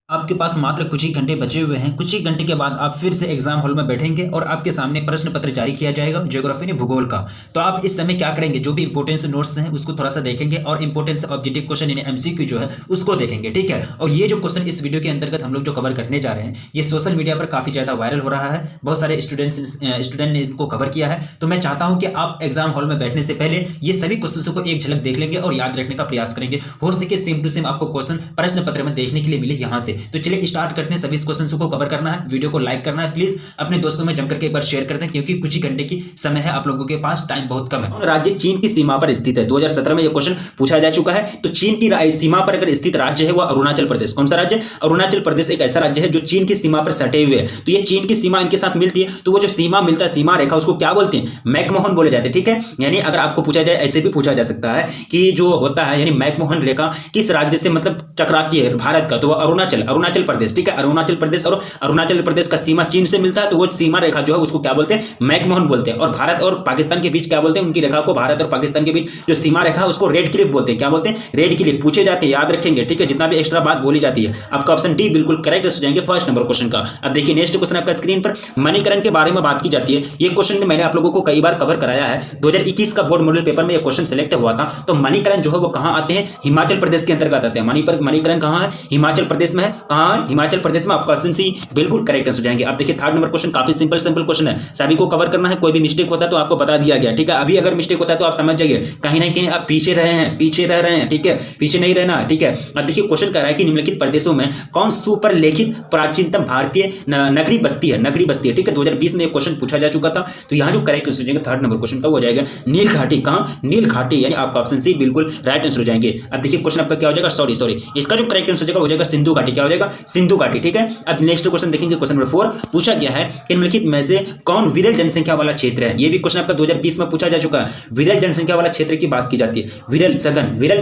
आपके पास मात्र कुछ ही घंटे बचे हुए हैं। कुछ ही घंटे के बाद आप फिर से एग्जाम हॉल में बैठेंगे और आपके सामने प्रश्न पत्र जारी किया जाएगा ज्योग्राफी ने भूगोल का। तो आप इस समय क्या करेंगे, जो भी इंपोर्टेंस नोट्स हैं उसको थोड़ा सा देखेंगे और इंपोर्टेंस ऑब्जेक्टिव क्वेश्चन यानी एमसीक्यू जो है उसको देखेंगे, ठीक है। और ये जो क्वेश्चन इस वीडियो के अंतर्गत हम लोग जो कवर करने जा रहे हैं ये सोशल मीडिया पर काफी ज्यादा वायरल हो रहा है। बहुत सारे स्टूडेंट ने इसको कवर किया है। तो मैं चाहता हूं कि आप एग्जाम हॉल में बैठने से पहले ये सभी क्वेश्चन को एक झलक देख लेंगे और याद रखने का प्रयास करेंगे। हो सके सेम टू सेम आपको क्वेश्चन प्रश्न पत्र में देखने के लिए मिले यहाँ से। तो चलिए स्टार्ट करते हैं। सभी क्वेश्चंस को कवर करना है, वीडियो को लाइक करना है, प्लीज अपने दोस्तों में जम करके एक बार शेयर करते हैं क्योंकि कुछ ही घंटे की समय है, आप लोगों के पास टाइम बहुत कम है। राज्य चीन की सीमा पर स्थित है। 2017 में यह क्वेश्चन पूछा जा चुका है। तो चीन की सीमा पर अगर स्थित राज्य है वह अरुणाचल प्रदेश। कौन सा राज्य? अरुणाचल प्रदेश एक ऐसा राज्य है जो चीन की सीमा पर सटे हुए है। तो ये चीन की सीमा इनके साथ मिलती है, तो वो जो सीमा मिलता है, सीमा रेखा, उसको क्या बोलते हैं? मैकमोहन बोले जाते हैं, ठीक है। यानी अगर आपको पूछा जाए, ऐसे भी पूछा जा सकता है कि जो होता है यानी मैकमोहन रेखा किस राज्य से मतलब टकराती है भारत का, तो वह अरुणाचल प्रदेश, ठीक है। अरुणाचल प्रदेश और अरुणाचल प्रदेश का सीमा चीन से मिलता है, तो वो सीमा रेखा जो है उसको क्या बोलते हैं? मैकमोहन बोलते हैं। और भारत और पाकिस्तान के बीच क्या बोलते हैं? उनकी रेखा को, भारत और पाकिस्तान के बीच जो सीमा रेखा है उसको रेड क्लिफ बोलते हैं। क्या बोलते हैं? Red Cliff. पूछे जाते हैं, याद रखेंगे, ठीक है। जितना भी एक्स्ट्रा बात बोली जाती है आपका ऑप्शन डी बिल्कुल करेक्ट हो जाएंगे फर्स्ट नंबर क्वेश्चन का। अब देखिए नेक्स्ट क्वेश्चन आपका स्क्रीन पर मणिकरण के बारे में बात की जाती है। ये क्वेश्चन मैंने आप लोगों को कई बार कवर कराया है। 2021 का बोर्ड मॉडल पेपर में यह क्वेश्चन सिलेक्ट हुआ था। तो मणिकरण जो है वो कहां आते हैं? हिमाचल प्रदेश के अंतर्गत आते हैं। मणिकरण कहां है? हिमाचल प्रदेश में है। कहां है? हिमाचल प्रदेश में। आपका ऑप्शन सी बिल्कुल करेक्ट हो जाएंगे। अब देखिए थर्ड नंबर क्वेश्चन काफी सिंपल क्वेश्चन है, सभी को कवर करना है। कोई भी मिस्टेक होता है तो आपको बता दिया गया, ठीक है। अभी अगर मिस्टेक होता है तो आप समझ जाइए कहीं ना कहीं आप पीछे रहे हैं, पीछे रह रहे हैं, ठीक है। पीछे नहीं रहना, ठीक है। अब देखिए क्वेश्चन कह रहा है कि निम्नलिखित प्रदेशों में कौन सुपरलेखित प्राचीनतम भारतीय नगरी बस्ती है? नगरी बस्ती है, ठीक है। 2020 में एक क्वेश्चन पूछा जा चुका था। तो यहाँ जो करेक्ट आंसर हो जाएगा थर्ड नंबर क्वेश्चन का हो जाएगा नील घाटी। कहां? नील घाटी, यानी आपका ऑप्शन सी बिल्कुल राइट आंसर हो जाएंगे। अब देखिए क्वेश्चन आपका क्या हो जाएगा, सॉरी इसका जो करेक्ट आंसर हो जाएगा हो जाएगा सिंधु घाटी। क्या हो जाएगा? सिंधु घाटी, ठीक है। अब नेक्स्ट क्वेश्चन देखेंगे, क्वेश्चन नंबर 4 पूछा गया है कि निम्नलिखित में से कौन विरल जनसंख्या वाला क्षेत्र है? यह भी क्वेश्चन आपका 2020 में पूछा जा चुका है। विरल जनसंख्या वाला क्षेत्र की बात की जाती है, विरल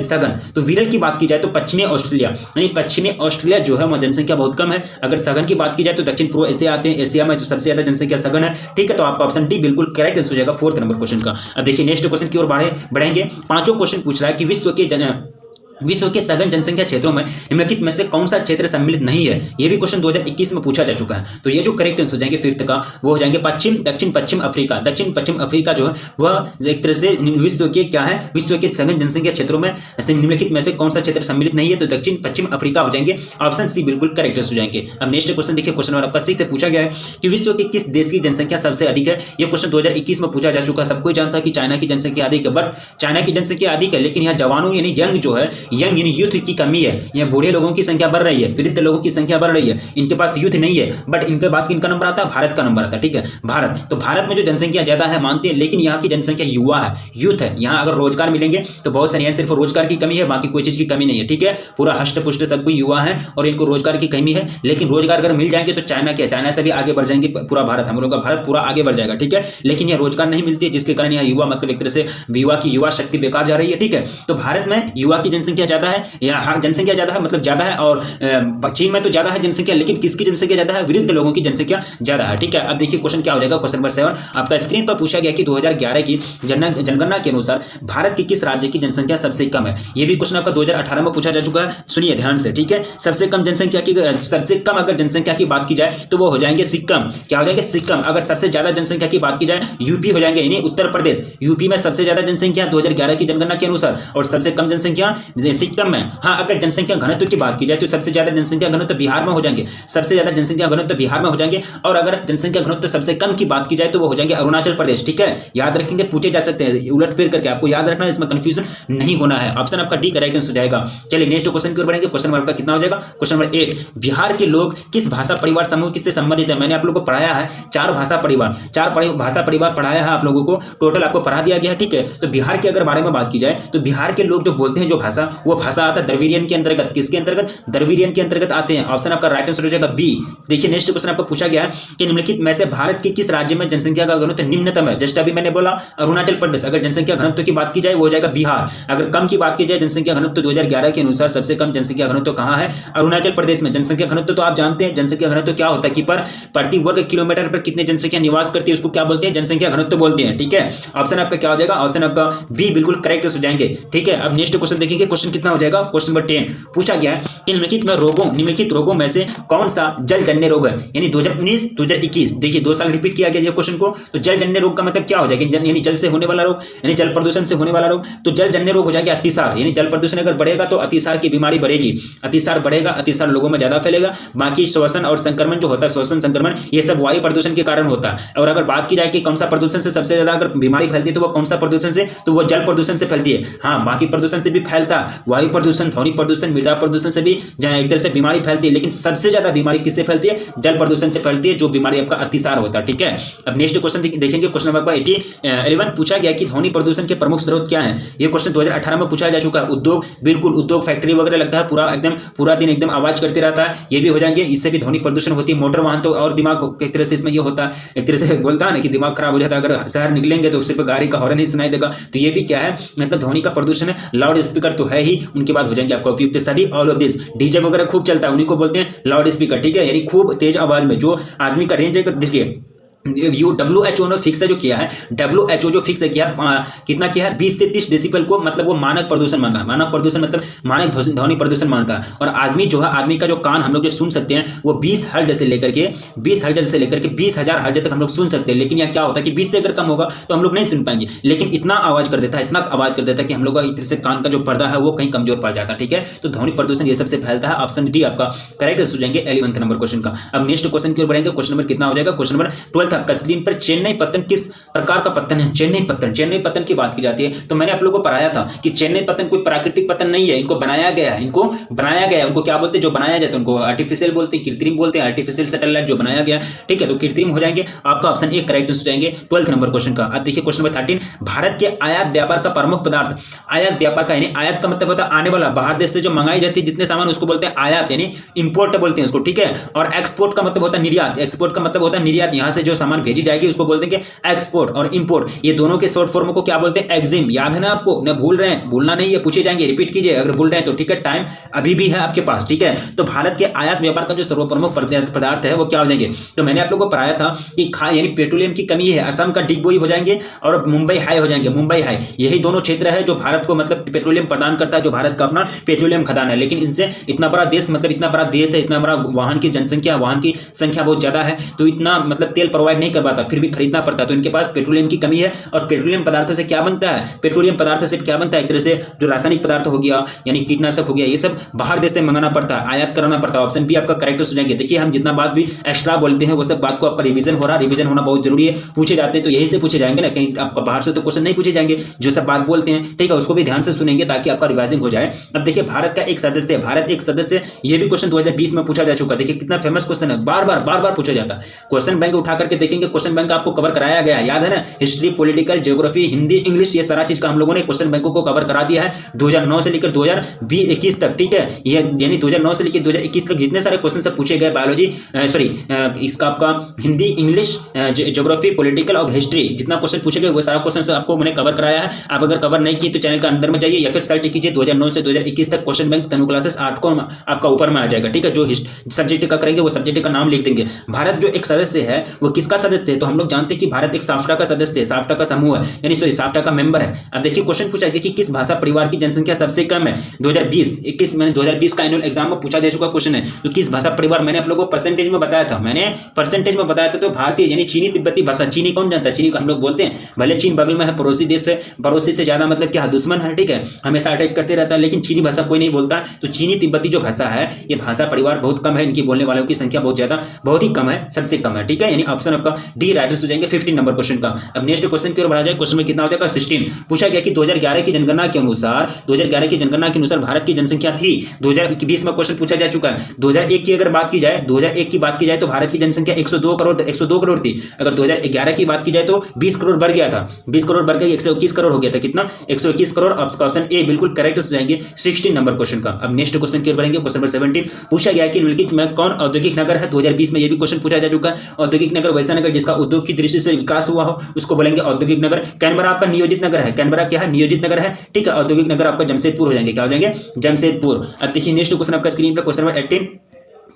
सघन। तो विरल की बात की जाए तो पश्चिमी ऑस्ट्रेलिया, यानी पश्चिमी ऑस्ट्रेलिया जो है वह जनसंख्या बहुत कम है। अगर सघन की बात की जाए तो दक्षिण पूर्व एशिया आते हैं, एशिया में जो सबसे ज्यादा जनसंख्या सघन है, ठीक है। तो आपका ऑप्शन डी बिल्कुल करेक्ट हो जाएगा फोर्थ नंबर क्वेश्चन का। अब देखिए नेक्स्ट क्वेश्चन की ओर बढ़ेंगे। पांचों क्वेश्चन पूछ रहा है कि विश्व के सघन जनसंख्या क्षेत्रों में निम्नलिखित में से कौन सा क्षेत्र सम्मिलित नहीं है? यह भी क्वेश्चन 2021 में पूछा जा चुका है। तो ये जो करेक्ट आंसर हो जाएंगे फिफ्थ का वो हो जाएंगे दक्षिण पश्चिम अफ्रीका। दक्षिण पश्चिम अफ्रीका जो है वह एक तरह से विश्व के क्या है, विश्व के सघन जनसंख्या क्षेत्रों में निम्नलिखित में से कौन सा क्षेत्र सम्मिलित नहीं है? तो दक्षिण पश्चिम अफ्रीका हो जाएंगे। ऑप्शन सी बिल्कुल करेक्ट हो जाएंगे। अब नेक्स्ट क्वेश्चन देखिए, क्वेश्चन नंबर 80 से पूछा गया है कि विश्व के किस देश की जनसंख्या सबसे अधिक है? यह क्वेश्चन 2021 में पूछा जा चुका है। सबको जानता है कि चाइना की जनसंख्या अधिक है, बट चाइना की जनसंख्या अधिक है लेकिन यहाँ जवानों यानी यंग जो है, यंग यानी यूथ की कमी है। यहाँ बूढ़े लोगों की संख्या बढ़ रही है, वृद्ध लोगों की संख्या बढ़ रही है, इनके पास यूथ नहीं है। बट इनके बाद किनका नंबर आता है? भारत का नंबर आता है, ठीक है। भारत, तो भारत में जो जनसंख्या ज्यादा है मानते हैं, लेकिन यहाँ की जनसंख्या युवा है, यूथ है। यहाँ अगर रोजगार मिलेंगे तो बहुत सारे, यहाँ सिर्फ रोजगार की कमी है, बाकी कोई चीज की कमी नहीं है, ठीक है। पूरा हष्ट पुष्ट सब कोई युवा है और इनको रोजगार की कमी है। लेकिन रोजगार अगर मिल जाएंगे तो चाइना से भी आगे बढ़ जाएंगे पूरा भारत, हम लोग का भारत पूरा आगे बढ़ जाएगा, ठीक है। लेकिन यहाँ रोजगार नहीं मिलती है जिसके कारण यहाँ युवा मतलब एक तरह से युवा शक्ति बेकार जा रही है, ठीक है। तो भारत में युवा की जनसंख्या ज्यादा है, यहाँ जनसंख्या ज्यादा है, मतलब ज्यादा है। और चीन में तो ज्यादा है जनसंख्या, लेकिन किसकी जनसंख्या ज्यादा है? वृद्ध लोगों की जनसंख्या ज्यादा है, ठीक है। अब देखिए क्वेश्चन क्या हो जाएगा, क्वेश्चन नंबर 7 आपका स्क्रीन पर पूछा गया कि 2011 की जनगणना के अनुसार भारत के किस राज्य की जनसंख्या सबसे कम है? यह भी क्वेश्चन आपका 2018 में पूछा जा चुका है। सुनिए ध्यान से, ठीक है। सबसे कम अगर जनसंख्या की बात की जाए तो वो हो जाएंगे सिक्किम। क्या हो जाएंगे? सिक्किम। अगर सबसे ज्यादा जनसंख्या की बात की जाए यूपी हो जाएंगे, यानी उत्तर प्रदेश। यूपी में सबसे ज्यादा जनसंख्या 2011 की जनगणना के अनुसार और सबसे कम जनसंख्या सिक्किम में। हाँ, अगर जनसंख्या घनत्व की बात की जाए तो सबसे ज्यादा जनसंख्या घनत्व बिहार में हो जाएंगे, सबसे ज्यादा जनसंख्या घनत्व बिहार में हो जाएंगे। और अगर जनसंख्या घनत्व सबसे कम की बात की जाए तो वो हो जाएंगे अरुणाचल प्रदेश, ठीक है। याद रखेंगे, पूछे जा सकते हैं उलट फिर करके, आपको याद रखना है, इसमें कंफ्यूजन नहीं होना है। ऑप्शन आपका डी करेक्ट हो जाएगा। चलिए नेक्स्ट क्वेश्चन की ओर बढ़ेंगे। क्वेश्चन नंबर कितना हो जाएगा? क्वेश्चन नंबर 8 बिहार के लोग किस भाषा परिवार समूह किससे संबंधित है? मैंने आप लोगों को पढ़ाया है चार भाषा परिवार पढ़ाया है आप लोगों को, टोटल आपको पढ़ा दिया गया है, ठीक है। तो बिहार के अगर बारे में बात की जाए तो बिहार के लोग जो बोलते हैं जो भाषा, वो भाषा आता है द्रविड़ियन के अंतर्गत। किसके अंतर्गत? द्रविड़ियन के अंतर्गत आते हैं। ऑप्शन आपका राइट आंसर हो जाएगा बी। देखिए नेक्स्ट क्वेश्चन आपको पूछा गया है कि निम्नलिखित में से भारत के किस राज्य में जनसंख्या का घनत्व निम्नतम है? जस्ट अभी मैंने बोला अरुणाचल प्रदेश। अगर जनसंख्या घनत्व की बात की जाए वो हो जाएगा बिहार। अगर कम की बात की जाए जनसंख्या घनत्व 2011 के अनुसार सबसे कम जनसंख्या घनत्व कहां है? अरुणाचल प्रदेश में। जनसंख्या घनत्व तो आप जानते हैं, जनसंख्या घनत्व क्या होता है कि प्रति वर्ग किलोमीटर पर कितने जनसंख्या निवास करती है, उसको क्या बोलते हैं? जनसंख्या घनत्व बोलते हैं, ठीक है। ऑप्शन आपका क्या हो जाएगा? ऑप्शन आपका बी बिल्कुल करेक्ट हो जाएंगे, ठीक है। अब नेक्स्ट क्वेश्चन देखेंगे, क्वेश्चन क्वेश्चन कितना हो जाएगा, क्वेश्चन नंबर 10 पूछा गया है कि निम्नलिखित रोगों में से कौन सा जलजन्य रोग है। यानी 2019 2021 देखिए 2 साल रिपीट किया गया ये क्वेश्चन को। तो जलजन्य रोग का मतलब क्या हो जाएगा, यानी जल से होने वाला रोग, यानी जल प्रदूषण से होने वाला रोग। तो जलजन्य रोग हो जाएगा अतिसार, यानी जल प्रदूषण अगर बढ़ेगा तो अतिसार की बीमारी बढ़ेगी, अतिसार बढ़ेगा, अतिसार लोगों में ज्यादा फैलेगा। बाकी श्वसन और संक्रमण जो होता है, श्वसन संक्रमण, ये सब वायु प्रदूषण के कारण होता है। और अगर बात की जाए कि कौन सा प्रदूषण से सबसे ज्यादा अगर बीमारी फैलती है तो वो कौन सा प्रदूषण से, तो वो जल प्रदूषण से फैलती है। हाँ, बाकी प्रदूषण से भी फैलता है, वायु प्रदूषण, ध्वनि प्रदूषण, मृदा प्रदूषण से भी एक तरह से बीमारी फैलती है, लेकिन सबसे ज्यादा बीमारी किससे फैलती है, जल प्रदूषण से फैलती है, जो बीमारी आपका अतिसार होता है। ठीक है, अब नेक्स्ट क्वेश्चन देखेंगे, क्वेश्चन नंबर 11 पूछा गया कि ध्वनि प्रदूषण के प्रमुख स्रोत क्या है। ये क्वेश्चन 2018 में पूछा जा चुका है। उद्योग, बिल्कुल उद्योग, फैक्ट्री वगैरह लगता है, पूरा दिन एकदम आवाज करते रहता है, ये भी हो जाएंगे, इससे भी ध्वनि प्रदूषण होती है। मोटर वाहन तो और दिमाग एक तरह से इसमें ये होता है, एक तरह से बोलता है ना कि दिमाग खराब हो जाता है, अगर शहर निकलेंगे तो सिर्फ गाड़ी का हॉर्न ही सुनाई देगा। तो ये भी क्या है, मतलब ध्वनि का प्रदूषण है। लाउड स्पीकर तो है ही, उनके बाद हो जाएंगे आपका उपयुक्त सभी, ऑल ऑफ दिस। डीजे वगैरह खूब चलता है, उन्हीं को बोलते हैं लाउड स्पीकर। ठीक है, यानी खूब तेज आवाज में जो आदमी का रेंज है, देखिए WHO ने फिक्स जो किया है, WHO जो फिक्स किया कितना किया है, 20 से 30 डेसिबल को मतलब वो मानक प्रदूषण मानता है। मानक प्रदूषण मतलब मानक ध्वनि प्रदूषण मानता है। और आदमी जो है, आदमी का जो कान हम लोग जो सुन सकते हैं वो 20 हर्ट्ज से लेकर के 20,000 हर्ट्ज तक हम लोग सुन सकते हैं। लेकिन यहाँ क्या होता है कि 20 से अगर कम होगा तो हम लोग नहीं सुन पाएंगे, लेकिन इतना आवाज कर देता है, इतना आवाज कर देता है कि हम लोग का एक तरह से कान का जो पर्दा है वो कहीं कमजोर पड़ जाता है। ठीक है, तो ध्वनि प्रदूषण ये सबसे फैलता है। ऑप्शन डी आपका करेक्ट हो जाएंगे 11th नंबर क्वेश्चन का। अब नेक्स्ट क्वेश्चन की ओर बढ़ेंगे, क्वेश्चन नंबर कितना हो जाएगा, क्वेश्चन नंबर 12 आपका स्क्रीन पर चेन्नई पत्तन किस प्रकार का पत्तन है। चेन्नई पत्तन की बात की जाती है तो मैंने आप लोगों को पढ़ाया था कि चेन्नई पत्तन कोई प्राकृतिक पत्तन नहीं है, इनको बनाया गया है, उनको क्या बोलते हैं, जो बनाया जाता है उनको आर्टिफिशियल बोलते हैं, कृत्रिम बोलते हैं, आर्टिफिशियल सैटेलाइट जो बनाया गया। ठीक है, तो कृत्रिम हो जाएंगे, आपका ऑप्शन ए करेक्ट हो जाएंगे 12th नंबर क्वेश्चन का। अब देखिए क्वेश्चन नंबर 13, भारत के आयात व्यापार का प्रमुख पदार्थ। आयात व्यापार का यानी आयात का मतलब होता है आने वाला, बाहर देश से जो मंगाई जाती है जितने सामान उसको बोलते हैं आयात, यानी इंपोर्ट बोलते हैं उसको। ठीक है, और एक्सपोर्ट का मतलब होता है निर्यात, एक्सपोर्ट का मतलब होता है निर्यात, यहां से जो सामान भेजी जाएगी उसको बोलते हैं एक्सपोर्ट और इंपोर्ट, ये दोनों के शॉर्ट फॉर्म को क्या बोलते हैं, एक्जिम। याद है ना आपको, न भूल रहे हैं, भूलना नहीं है, पूछे जाएंगे, रिपीट कीजिए अगर भूल रहे हैं तो। ठीक है, टाइम अभी भी है आपके पास। ठीक है, तो भारत के आयात व्यापार का जो सर्वप्रमुख पदार्थ है वो क्या हो जाएंगे, तो मैंने आप लोगों को पढ़ाया था कि यानी पेट्रोलियम की कमी है, असम का डिगबोई हो जाएंगे और मुंबई हाई हो जाएंगे, मुंबई हाई। यही दोनों क्षेत्र है जो भारत को मतलब पेट्रोलियम प्रदान करता है, जो भारत का अपना पेट्रोलियम खदान है। लेकिन इनसे इतना बड़ा देश, मतलब इतना बड़ा देश है, इतना बड़ा वाहन की जनसंख्या, वाहन की संख्या बहुत ज्यादा है, तो इतना मतलब तेल प्रोवाइड नहीं कर पाता, फिर भी खरीदना पड़ता। तो इनके पास पेट्रोलियम की कमी है। और पेट्रोलियम पदार्थ से क्या बनता है, पेट्रोलियम पदार्थ से क्या बनता है, एक तरह से जो रासायनिक पदार्थ हो गया यानी कीटनाशक हो गया, ये सब बाहर देश से मंगाना पड़ता है, आयात कराना पड़ता है। ऑप्शन बी आपका करेक्ट हो जाएंगे। देखिए हम जितना बात भी एक्स्ट्रा बोलते हैं वो सब बात को आपका रिवीजन हो रहा है, रिवीजन होना बहुत जरूरी है। पूछे जाते हैं तो यही से पूछे जाएंगे ना, कहीं आपका बाहर से तो क्वेश्चन नहीं पूछे जाएंगे, जो सब बात बोलते हैं। ठीक है, उसको भी ध्यान से सुनेंगे ताकि आपका रिवाइजिंग हो जाए। अब देखिए भारत का एक सदस्य, भारत एक सदस्य, ये भी क्वेश्चन 2020 में पूछा जा चुका है। देखिए कितना फेमस क्वेश्चन है, बार बार पूछा जाता है। क्वेश्चन बैंक उठा करके देखेंगे, क्वेश्चन बैंक आपको कवर कराया गया है, याद है ना, history, political, geography, Hindi, English, ये सारा चीज का हम लोगों ने क्वेश्चन बैंकों को कवर करा दिया है 2009 से लेकर 2021 तक। ठीक है, ये यानी 2009 से लेकर 2021 तक जितने सारे क्वेश्चन से पूछे गए, बायोलॉजी इसका आपका हिंदी, इंग्लिश, ज्योग्राफी, पॉलिटिकल और हिस्ट्री, जितना क्वेश्चन पूछे गए वो सारा क्वेश्चन आपको मैंने कवर कराया है। आप अगर कवर नहीं किए तो चैनल का अंदर में जाइए या फिर सर्च कीजिए 2009 से 2021 तक क्वेश्चन बैंक तनु क्लासेस 8 को आपका ऊपर में आ जाएगा। ठीक है, जो सब्जेक्ट का करेंगे वो सब्जेक्ट का नाम लिख देंगे। भारत जो एक सदस्य है वो किसका सदस्य है, तो हम लोग जानते हैं कि भारत एक साफ्टा का सदस्य है, साफ्टा का समूह है, यानी सॉरी साफ्टा का मेंबर है। अब देखिए क्वेश्चन पूछा गया कि किस भाषा परिवार की जनसंख्या सबसे कम है 2020-21 मैंने 2020 का एनुअल एग्जाम में पूछा जा चुका क्वेश्चन है। तो किस भाषा परिवार, मैंने आप लोगों को परसेंटेज में बताया था, तो भारतीय यानी चीनी तिब्बती भाषा। चीनी कौन जानता है, चीनी को हम लोग बोलते हैं, भले चीन बगल में है, पड़ोसी देश है, पड़ोसी से ज्यादा मतलब क्या दुश्मन है। ठीक है, हमेशा अटैक करते रहता है, लेकिन चीनी भाषा कोई नहीं बोलता। तो चीनी तिब्बती जो भाषा है ये भाषा परिवार बहुत कम है, इनकी बोलने वालों की संख्या बहुत ही कम है, सबसे कम है। ठीक है, यानी ऑप्शन आपका डी राइट हो जाएंगे 15 नंबर क्वेश्चन का। अब नेक्स्ट क्वेश्चन की ओर बढ़ा जाए, क्वेश्चन में कितना हो जाएगा 16। पूछा गया कि 2011 की जनगणना के अनुसार भारत की जनसंख्या थी, 2020 में क्वेश्चन पूछा जा चुका है। 2001 की अगर बात की जाए तो भारत की जनसंख्या 102 करोड़ थी। अगर 2011 की बात की जाए तो 20 करोड़ बढ़ गया था, 20 करोड़ बढ़ गया 121 करोड़ हो गया था। कितना, 121 करोड़। ऑप्शन ए बिल्कुल करेक्ट हो जाएंगे 16 नंबर क्वेश्चन का। अब नेक्स्ट क्वेश्चन की ओर बढ़ेंगे, क्वेश्चन नंबर 17। पूछा गया कि निम्नलिखित में कौन औद्योगिक नगर है, 2020 में ये भी क्वेश्चन पूछा जा चुका है। औद्योगिक नगर वैसा नगर जिसका उद्योग की दृष्टि से विकास हुआ हो उसको बोलेंगे औद्योगिक नगर। कैनबरा आपका नियोजित नगर है, कैनबरा क्या है, नियोजित नगर है। ठीक है, औद्योगिक नगर आपका जमशेदपुर हो जाएंगे, क्या हो जाएंगे, जमशेदपुर। अब देखिए नेक्स्ट क्वेश्चन आपका स्क्रीन पर, क्वेश्चन नंबर 18।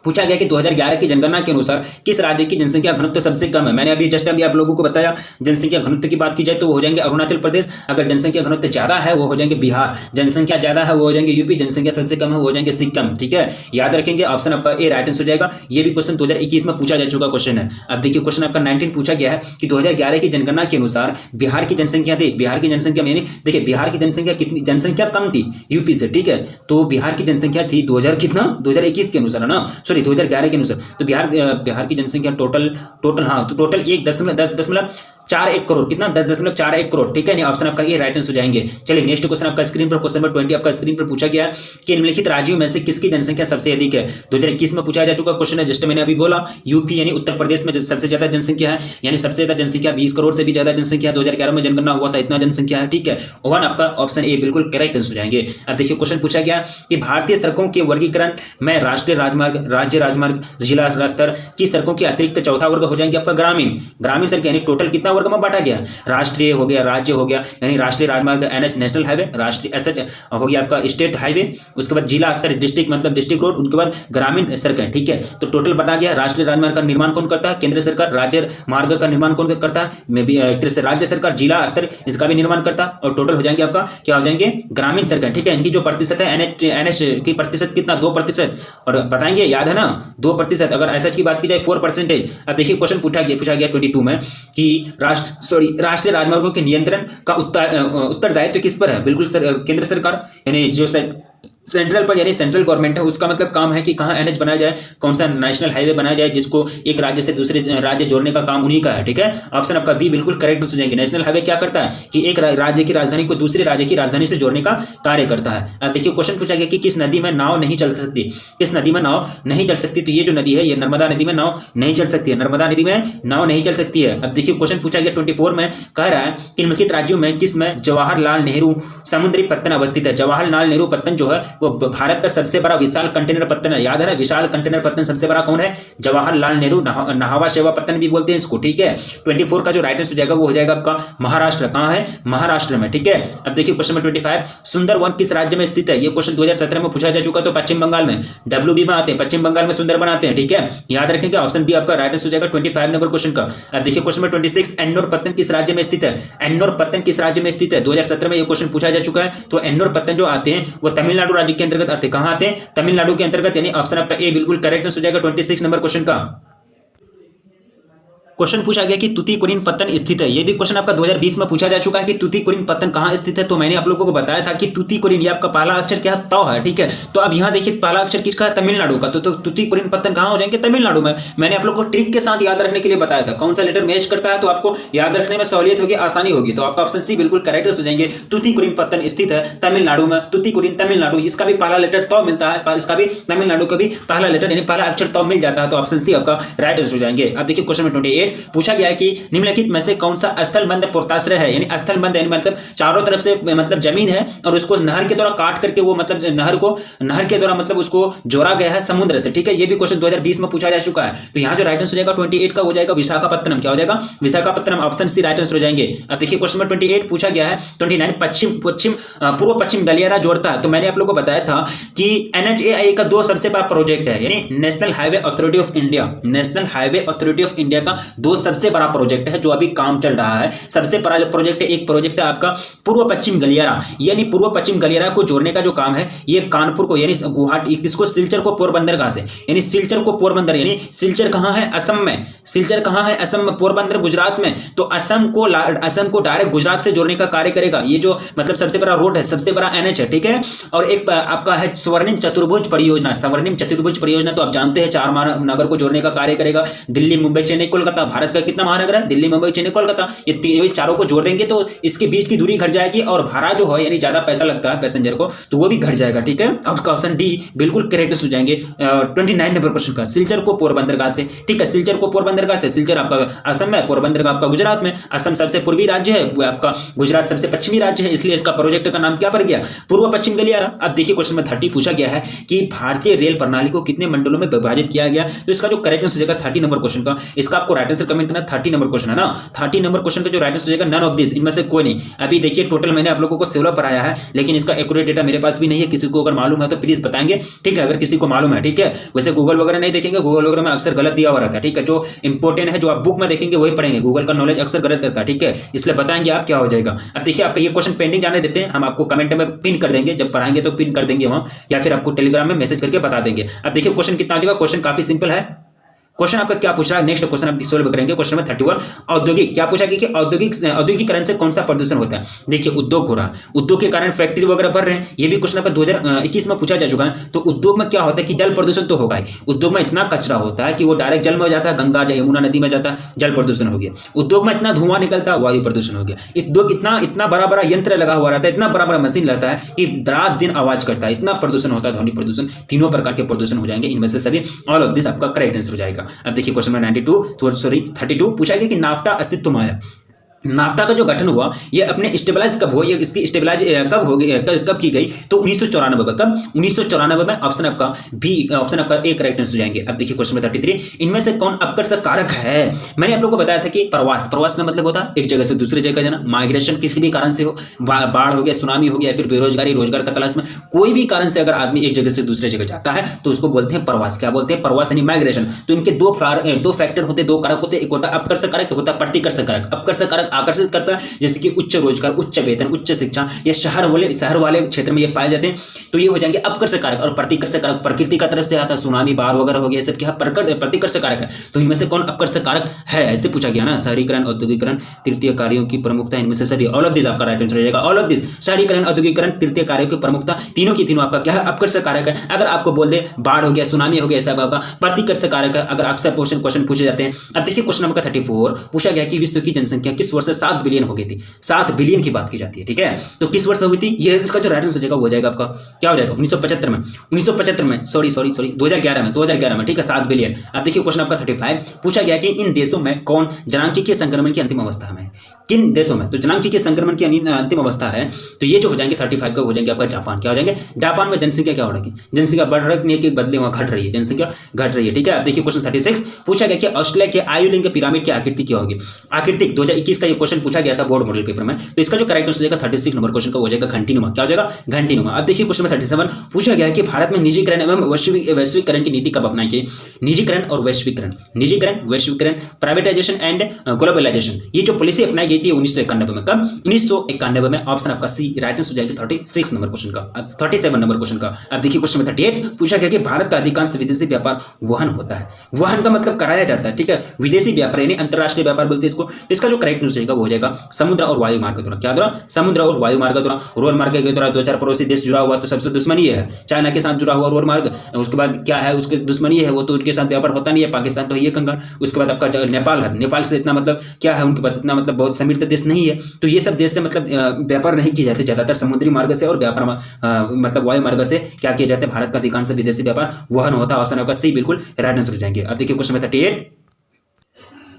पूछा गया कि 2011 की जनगणना के अनुसार किस राज्य की जनसंख्या घनत्व सबसे कम है। मैंने अभी जस्ट अभी आप लोगों को बताया, जनसंख्या घनत्व की बात की जाए तो वो हो जाएंगे अरुणाचल प्रदेश, अगर जनसंख्या घनत्व ज्यादा है वो हो जाएंगे बिहार, जनसंख्या ज्यादा है वो हो जाएंगे यूपी, जनसंख्या सबसे कम है वो हो जाएंगे सिक्किम। ठीक है, याद रखेंगे, ऑप्शन आपका ए राइट आंसर हो जाएगा। ये भी क्वेश्चन 2021 में पूछा जा चुका क्वेश्चन है। अब देखिए क्वेश्चन आपका 19 पूछा गया है कि 2011 की जनगणना के अनुसार बिहार की जनसंख्या थी, बिहार की जनसंख्या यानी देखिए बिहार की जनसंख्या कितनी, जनसंख्या कम थी यूपी से, ठीक है, तो बिहार की जनसंख्या थी 2021 के अनुसार है ना, सॉरी 2011 के अनुसार, तो बिहार की जनसंख्या टोटल हाँ, तो टोटल 1.41 करोड़, कितना 10.41 करोड़। ठीक है, नहीं ऑप्शन आपका ये राइट आंसर हो जाएंगे। चलिए नेक्स्ट क्वेश्चन आपका स्क्रीन पर, क्वेश्चन नंबर 20 आपका स्क्रीन पर पूछा गया कि निम्नलिखित राज्यों में से किसकी जनसंख्या सबसे अधिक है। 2021 में पूछा जा चुका क्वेश्चन है, जस्ट मैंने अभी बोला यूपी यानी उत्तर प्रदेश में सबसे ज्यादा जनसंख्या है, यानी सबसे ज्यादा जनसंख्या 20 करोड़ से भी ज्यादा जनसंख्या 2011 में जनगणना हुआ था, इतना जनसंख्या है। ठीक है, वन आपका ऑप्शन ए बिल्कुल करेक्ट आंसर हो जाएंगे। अब देखिए क्वेश्चन पूछा गया कि भारतीय सड़कों के वर्गीकरण में राष्ट्रीय राजमार्ग, राज्य राजमार्ग, जिला स्तर की सड़कों के अतिरिक्त चौथा वर्ग हो जाएंगे आपका ग्रामीण सड़क, यानी टोटल कितना वर्ग में बांटा गया, राष्ट्रीय हो गया, राज्य हो गया यानी राष्ट्रीय राजमार्ग एनएच नेशनल हाईवे, राष्ट्रीय एसएच हो गया आपका स्टेट हाईवे, उसके बाद जिला स्तर डिस्ट्रिक्ट मतलब डिस्ट्रिक्ट रोड, उनके बाद ग्रामीण सड़कें। ठीक है, तो टोटल बता गया राष्ट्रीय राजमार्ग का निर्माण कौन करता है, केंद्र सरकार, राज्य मार्ग का निर्माण कौन करता है, मे भी एक तरह से राज्य सरकार, जिला स्तर इसका भी निर्माण करता है, और टोटल हो जाएंगे आपका क्या हो जाएंगे ग्रामीण सड़कें। ठीक है, इनकी जो प्रतिशत है एनएच की प्रतिशत कितना 2%, और बताएंगे याद है ना 2%, अगर एसएच की बात की जाए 4%। अब देखिए क्वेश्चन पूछा गया 22 में कि राष्ट्रीय राजमार्गों के नियंत्रण का उत्तरदायित्व किस पर है, बिल्कुल केंद्र सरकार, यानी जो सेंट्रल पर यानी सेंट्रल गवर्नमेंट है, उसका मतलब काम है कि कहाँ एनएच बनाया जाए, कौन सा नेशनल हाईवे बनाया जाए जिसको एक राज्य से दूसरे राज्य जोड़ने का काम उन्हीं का है। ठीक है, ऑप्शन आपका बी बिल्कुल करेक्ट हो जाएंगे। नेशनल हाईवे क्या करता है कि एक राज्य की राजधानी को दूसरे राज्य की राजधानी से जोड़ने का कार्य करता है। अब देखिए क्वेश्चन पूछा गया कि किस नदी में नाव नहीं चल सकती, किस नदी में नाव नहीं चल सकती, तो ये जो नदी है ये नर्मदा नदी में नाव नहीं चल सकती है, नर्मदा नदी में नाव नहीं चल सकती है। अब देखिए क्वेश्चन पूछा गया 24 में, कह रहा है कि निम्नलिखित राज्यों में किस में जवाहरलाल नेहरू समुद्री पत्तन अवस्थित है। जवाहरलाल नेहरू पत्तन जो है वो भारत का सबसे बड़ा विशाल कंटेनर पत्तन है, याद है ना, विशाल कंटेनर पत्तन सबसे बड़ा कौन है, जवाहरलाल नेहरू नहावा शेवा पत्तन भी बोलते हैं इसको। ठीक है, 24 का जो राइट आंसर हो जाएगा वो हो जाएगा आपका महाराष्ट्र, कहां है, महाराष्ट्र में। ठीक है, अब देखिए क्वेश्चन नंबर 25, सुंदरवन किस राज्य में स्थित है, ये क्वेश्चन 2017 में पूछा जा चुका, तो पश्चिम बंगाल में, WB में आते हैं, पश्चिम बंगाल में सुंदर बनाते हैं। ठीक है, याद रखेंगे ऑप्शन बी आपका राइट आंसर हो जाएगा 25 नंबर क्वेश्चन का। अब देखिए क्वेश्चन नंबर 26, एन्नोर पत्तन किस राज्य में स्थित है, एन्नोर पत्तन किस राज्य में स्थित है, 2017 में ये क्वेश्चन पूछा जा चुका है, तो एन्नोर पत्तन जो आते हैं वो तमिलनाडु राज्य के अंतर्गत आते हैं, कहां आते हैं, तमिलनाडु के अंतर्गत, यानी ऑप्शन आपका ए बिल्कुल करेक्ट हो जाएगा 26 नंबर क्वेश्चन का। क्वेश्चन पूछा गया कि तुतीकोरिन पत्तन स्थित है, ये भी क्वेश्चन आपका 2020 में पूछा जा चुका है कि तुतीकोरिन पत्तन कहां स्थित है, तो मैंने आप लोगों को बताया था कि तुतीकोरिन ये आपका पहला अक्षर क्या तौ है। ठीक है, तो अब यहां देखिए पहला अक्षर किसका है, तमिलनाडु का, तो तुतीकोरिन पत्तन कहां हो जाएंगे, तमिलनाडु में। मैंने आप लोगों को ट्रिक के साथ याद रखने के लिए बताया था, कौन सा लेटर मैच करता है तो आपको याद रखने में सहूलियत होगी, आसानी होगी, तो आपका ऑप्शन सी बिल्कुल करेक्ट हो जाएंगे। तुतीकोरिन पत्तन स्थित है तमिलनाडु में, तुतीकोरिन तमिलनाडु, इसका भी पहला लेटर तौ मिलता है, इसका भी तमिलनाडु का भी पहला लेटर यानी पहला अक्षर तौ मिल जाता है, तो ऑप्शन सी आपका राइट आंसर हो जाएंगे। अब देखिए क्वेश्चन नंबर 28 पूछा गया है कि निम्नलिखित में से कौन सा स्थलबंध पोर्ताश्रय है, यानी स्थलबंध यानी मतलब चारों तरफ से मतलब जमीन है और उसको नहर के द्वारा काट करके वो मतलब नहर के द्वारा मतलब उसको जोड़ा गया है समुद्र से। ठीक है, ये भी क्वेश्चन 2020 में पूछा जा चुका है, तो यहाँ जो राइट आंसर हो जाएगा 28 का हो जाएगा विशाखापत्तनम, क्या हो जाएगा, Visakhapatnam, option C right answer हो जाएंगे। अब देखिए क्वेश्चन नंबर 28 पूछा गया है 29 पूर्व पश्चिम गलियारा जोड़ता है, तो मैंने आप लोगों को बताया था कि NHAI का 2 सबसे बड़ा प्रोजेक्ट है, यानी national highway authority of India, national highway authority of India का 2 सबसे बड़ा प्रोजेक्ट है जो अभी काम चल रहा है। सबसे बड़ा प्रोजेक्ट है, एक प्रोजेक्ट है आपका पूर्व पश्चिम गलियारा, यानी पूर्व पश्चिम गलियारा को जोड़ने का जो काम है ये कानपुर को यानी गुवाहाटी, इसको सिलचर को पोरबंदर से, यानी सिलचर को पोरबंदर, यानी सिलचर कहां है, असम में, सिलचर कहां है, असम में, पोरबंदर गुजरात में, तो असम को डायरेक्ट गुजरात से जोड़ने का कार्य करेगा। ये जो मतलब सबसे बड़ा रोड है, सबसे बड़ा NH है। ठीक है, और एक आपका है स्वर्णिम चतुर्भुज परियोजना, स्वर्णिम चतुर्भुज परियोजना तो आप जानते हैं 4 महानगर को जोड़ने का कार्य करेगा, दिल्ली मुंबई चेन्नई कोलकाता, भारत का कितना महानगर है, दिल्ली मुंबई चेन्नई कोलकाता, ये चारों को जोड़ देंगे तो इसके बीच की दूरी घट जाएगी और भाड़ा जो है यानी ज्यादा पैसा लगता है पैसेंजर को तो वो भी घट जाएगा। ठीक है, आपका ऑप्शन डी बिल्कुल करेक्ट हो जाएंगे 29 नंबर क्वेश्चन का, सिलचर को पोरबंदरगाह से। ठीक है, सिलचर को पोरबंदरगाह से, सिलचर आपका असम में, पोरबंदरगाह आपका गुजरात में, असम सबसे पूर्वी राज्य है, आपका गुजरात सबसे पश्चिमी राज्य है, इसलिए इसका प्रोजेक्ट का नाम क्या पड़ गया, पूर्व पश्चिम गलियारा। अब देखिए क्वेश्चन में 30 पूछा गया है कि भारतीय रेल प्रणाली को कितने मंडलों में विभाजित किया गया, तो इसका जो करेक्ट आंसर हो जाएगा 30 नंबर क्वेश्चन का, इसका आपको राइट आंसर कमेंट करना। 30 नंबर क्वेश्चन है ना, 30 नंबर क्वेश्चन का जो राइट आंसर हो जाएगा नन ऑफ दिस, इनमें से कोई नहीं। अभी देखिए टोटल मैंने आप लोगों को 16 पढ़ाया है, लेकिन इसका एक्यूरेट डेटा मेरे पास भी नहीं है। किसी को अगर मालूम है तो प्लीज बताएंगे, ठीक है, अगर किसी को मालूम है, ठीक है। वैसे गूगल वगैरह नहीं देखेंगे, गूगल वगैरह में अक्सर गलत दिया हुआ रहता है, ठीक है। जो इंपॉर्टेंट है, जो आप बुक में देखेंगे वही पढ़ेंगे, गूगल का नॉलेज अक्सर गलत रहता है, ठीक है। इसलिए बताएंगे आप क्या हो जाएगा। अब देखिए आपका ये क्वेश्चन पेंडिंग जाने देते हैं, हम आपको कमेंट में पिन कर देंगे, जब पढ़ाएंगे तो पिन कर देंगे वहां, या फिर आपको टेलीग्राम में मैसेज करके बता देंगे। अब देखिए क्वेश्चन कितना आ जाएगा, क्वेश्चन काफी सिंपल है। क्वेश्चन आपका क्या पूछ रहा है, नेक्स्ट क्वेश्चन आप सोल्व करेंगे। क्वेश्चन में 31 औद्योगिक क्या पूछा कि औद्योगिकीकरण से कौन सा प्रदूषण होता है। देखिए उद्योग हो रहा है, उद्योग के कारण फैक्ट्री वगैरह बढ़ रहे हैं, ये भी क्वेश्चन आपका 2021 में पूछा जा चुका है। तो उद्योग में क्या होता है कि जल प्रदूषण तो होगा ही, उद्योग में इतना कचरा होता है कि वो डायरेक्ट जल में जाता है, गंगा यमुना नदी में जाता है, जल प्रदूषण हो गया। उद्योग में इतना धुआं निकलता है, वायु प्रदूषण हो गया। उद्योग इतना बड़ा बड़ा यंत्र लगा हुआ रहता है, इतना बड़ा बड़ा मशीन रहता है कि रात दिन आवाज करता है, इतना प्रदूषण होता है, ध्वनि प्रदूषण, तीनों प्रकार के प्रदूषण हो जाएंगे। इनमें से सभी ऑल ऑफ दिस आपका करेक्ट आंसर हो जाएगा। अब देखिए क्वेश्चन में 32 पूछा गया कि नाफ्टा अस्तित्व में आया। नाफ्टा का जो गठन हुआ ये अपने स्टेबलाइज कब हुआ, ये इसकी स्टेबलाइज कब हो गई, कब की गई, तो 1994 में। कब? 1994 में। ऑप्शन आपका बी, ऑप्शन आपका ए करेक्ट आंसर हो जाएंगे। अब देखिए क्वेश्चन में 33, इनमें से कौन अपकर्षक कारक है। मैंने आप लोगों को बताया था कि प्रवास में मतलब होता है एक जगह से दूसरी जगह जाना, माइग्रेशन किसी भी कारण से हो, बाढ़ हो गया, सुनामी हो गया, फिर बेरोजगारी, रोजगार का तलाश में, कोई भी कारण से अगर आदमी एक जगह से दूसरी जगह जाता है तो उसको बोलते हैं प्रवास। क्या बोलते हैं? प्रवास यानी माइग्रेशन। तो इनके दो फैक्टर होते, दो कारक होते, एक होता है अपकर्षक कारक, एक होता है प्रतिकर्षक कारक। अपकर्षक कारक आकर्षित करता है, जैसे कि उच्च रोजगार, उच्च वेतन, उच्च शिक्षा, ये शहर वाले क्षेत्र में ये पाए जाते हैं, तो ये हो जाएंगे अपकर्षक कारक। और प्रतिकर्षक कारक प्रकृति का तरफ से आता है, सुनामी, बाढ़ वगैरह हो गया, सब क्या प्रतिकर्षक कारक है। तो इनमें से कौन अपकर्षक कारक है, ऐसे पूछा गया ना। शहरीकरण, औद्योगिकरण, तृतीय कार्यों की प्रमुखता, इनमें से सभी ऑल ऑफ दिस आपका राइट आंसर हो जाएगा। ऑल ऑफ दिस, शहरीकरण, औद्योगिकरण, तृतीय कार्यों की प्रमुखता, तीनों की तीनों आपका क्या है, अपकर्षक कारक है। अगर आपको बोल दे बाढ़ हो गया, सुनामी हो गया, ऐसा आपका प्रतिकर्षक कारक है, अगर अक्सर क्वेश्चन पूछे जाते हैं। अब देखिए क्वेश्चन नंबर 34 पूछा गया कि विश्व की जनसंख्या किस वर्ष से 7 बिलियन हो गई थी। 7 बिलियन की बात की जाती है, ठीक है। तो किस वर्ष हुई थी ये, इसका जो राइट आंसर हो जाएगा वो हो जाएगा आपका क्या हो जाएगा, 1975 में। 1975 में, सॉरी 2011 में, ठीक है, 7 बिलियन। अब देखिए क्वेश्चन आपका 35 पूछा गया कि इन देशों में कौन जनसांख्यिकीय संक्रमण की अंतिम अवस्था में, किन देशों में तो जनसांख्यिकीय संक्रमण की अंतिम अवस्था है। तो ये जो हो जाएंगे 35 का हो जाएंगे आपका जापान। क्या हो जाएंगे? जापान में जनसंख्या क्या हो रही है, जनसंख्या बढ़ रही है, के बदले वहां घट रही है, जनसंख्या घट रही है, ठीक है। अब देखिए क्वेश्चन 36 पूछा गया कि ऑस्ट्रेलिया के आयुलिंग पिरामिड की आकृति क्या होगी। आकृति 2021 का ये क्वेश्चन पूछा गया था बोर्ड मॉडल पेपर में। तो इसका जो करेक्ट आंसर हो जाएगा 36 नंबर क्वेश्चन का हो जाएगा घंटीनुमा। क्या हो जाएगा? घंटीनुमा। अब देखिए क्वेश्चन में 37 पूछा गया कि भारत में निजीकरण एवं वैश्वीकरण की नीति कब अपनाई गई। निजीकरण और वैश्वीकरण, प्राइवेटाइजेशन एंड ग्लोबलाइजेशन, ये जो पॉलिसी अपनाई गई थी 1991 में। कब? 1991 में। ऑप्शन आपका सी राइट आंसर हो जाएगा 36 नंबर क्वेश्चन का। अब 37 नंबर क्वेश्चन का। अब देखिए क्वेश्चन में 38 पूछा गया कि भारत का अधिकांश विदेशी व्यापार वहन होता है। वहन का मतलब कराया जाता है, ठीक है। विदेशी व्यापार यानी अंतरराष्ट्रीय व्यापार बोलते हैं इसको। तो इसका जो करेक्ट आंसर वो हो जाएगा समुद्र और वायु मार्ग द्वारा। क्या द्वारा? समुद्र और वायु मार्ग द्वारा। रोड मार्ग के द्वारा 2-4 पड़ोसी देश जुड़ा हुआ तो सबसे दुश्मनी है, चाइना के साथ जुड़ा हुआ रोड मार्ग। उसके बाद क्या है, उसके दुश्मनी है, वो तो उनके साथ व्यापार होता नहीं है, पाकिस्तान तो है कंगाल। उसके बाद आपका नेपाल है, नेपाल से इतना मतलब क्या है, उनके पास इतना मतलब बहुत समृद्ध देश नहीं है। तो ये सब देश से मतलब व्यापार नहीं किया जाता, ज्यादातर समुद्री मार्ग से और व्यापार मतलब वायु मार्ग से क्या किया जाता है, भारत का अधिकांश विदेशी व्यापार वहन होता है। ऑप्शन आपका सी बिल्कुल राइट आंसर हो जाएंगे। अब देखिए क्वेश्चन 38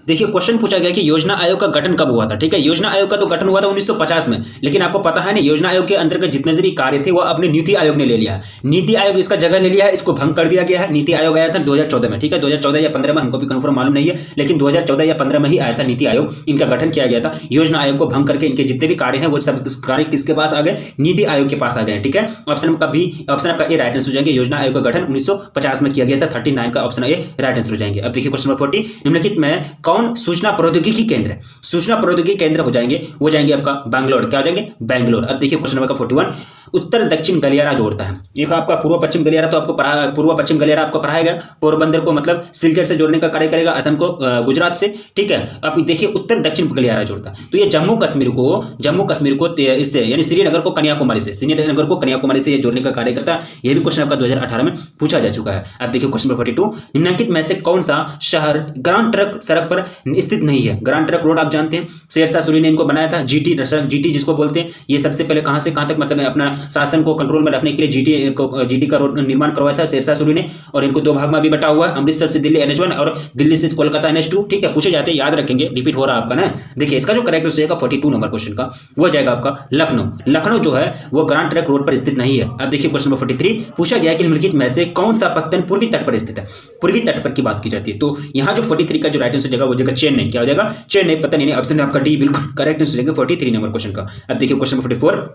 देखिए क्वेश्चन पूछा गया कि योजना आयोग का गठन कब हुआ था, ठीक है। योजना आयोग का तो गठन हुआ था 1950 में, लेकिन आपको पता है ना योजना आयोग के अंतर्गत जितने भी कार्य थे वो अपने नीति आयोग ने ले लिया है। नीति आयोग इसका जगह ले लिया है, इसको भंग कर दिया गया है। नीति आयोग आया था 2014 में, ठीक है, 2014 या 15 में, हमको भी कंफर्म मालूम नहीं है, लेकिन 2014 या 15 में ही आया था नीति आयोग, इनका गठन किया गया था। योजना आयोग को भंग करके इनके जितने भी कार्य हैं वो सब कार्य किसके पास आ गए, नीति आयोग के पास आ गए, ठीक है। ऑप्शन का बी, ऑप्शन आपका ए राइट आंसर हो जाएंगे। योजना आयोग का गठन 1950 में किया गया था। 39 का ऑप्शन ए राइट आंसर हो जाएंगे। अब देखिए क्वेश्चन नंबर 40 निम्नलिखित में कौन सूचना प्रौद्योगिकी केंद्र है। सूचना प्रौद्योगिकी केंद्र हो जाएंगे वो जाएंगे आपका बैंगलोर। क्या हो जाएंगे? बैंगलोर। अब देखिए क्वेश्चन नंबर 41 उत्तर दक्षिण गलियारा जोड़ता है। देखो आपका पूर्व पश्चिम गलियारा तो आपको पूर्व पश्चिम गलियारा आपको पढ़ाएगा, पोरबंदर को मतलब सिलचर से जोड़ने का कार्य करेगा, असम को गुजरात से, ठीक है। अब देखिए उत्तर दक्षिण गलियारा जोड़ता है तो ये जम्मू कश्मीर को इससे यानी श्रीनगर को कन्याकुमारी से ये जोड़ने का कार्य करता है। यह भी क्वेश्चन आपका 2018 में पूछा जा चुका है। अब देखिए क्वेश्चन नंबर 42 निम्नलिखित में से कौन सा शहर ग्रांड ट्रंक सड़क पर स्थित नहीं है। ग्रांड ट्रंक रोड आप जानते हैं, शेरशाह सूरी ने इनको बनाया था। जीटी जिसको बोलते हैं, ये सबसे पहले कहां से कहां तक मतलब अपना शासन को कंट्रोल में रखने के लिए जीटी का निर्माण करवाया था शेरशाह सूरी ने, और इनको दो भाग में भी बटा हुआ है, अमृतसर से दिल्ली NH1 और दिल्ली से कोलकाता NH2, ठीक है। पूछे जाते हैं, याद रखेंगे, रिपीट हो रहा है आपका ना। देखिए इसका जो करेक्ट आंसर जाएगा 42 नंबर क्वेश्चन का वो हो जाएगा आपका लखनऊ। लखनऊ जो है वो ग्रांड ट्रंक रोड पर स्थित नहीं है। अब देखिए क्वेश्चन नंबर 43 पूछा गया कि निम्नलिखित में से कौन सा पत्तन पूर्वी तट पर स्थित है। पूर्वी तट पर की बात की जाती है, तो यहाँ जो 43 का जो राइट आंसर जगह वो हो जाएगा चेन्नई। क्या हो जाएगा? चेन्नई। पता नहीं, ऑप्शन आपका डी बिल्कुल करेक्ट आंसर हो जाएगा 43 नंबर क्वेश्चन का। अब देखिए क्वेश्चन नंबर 44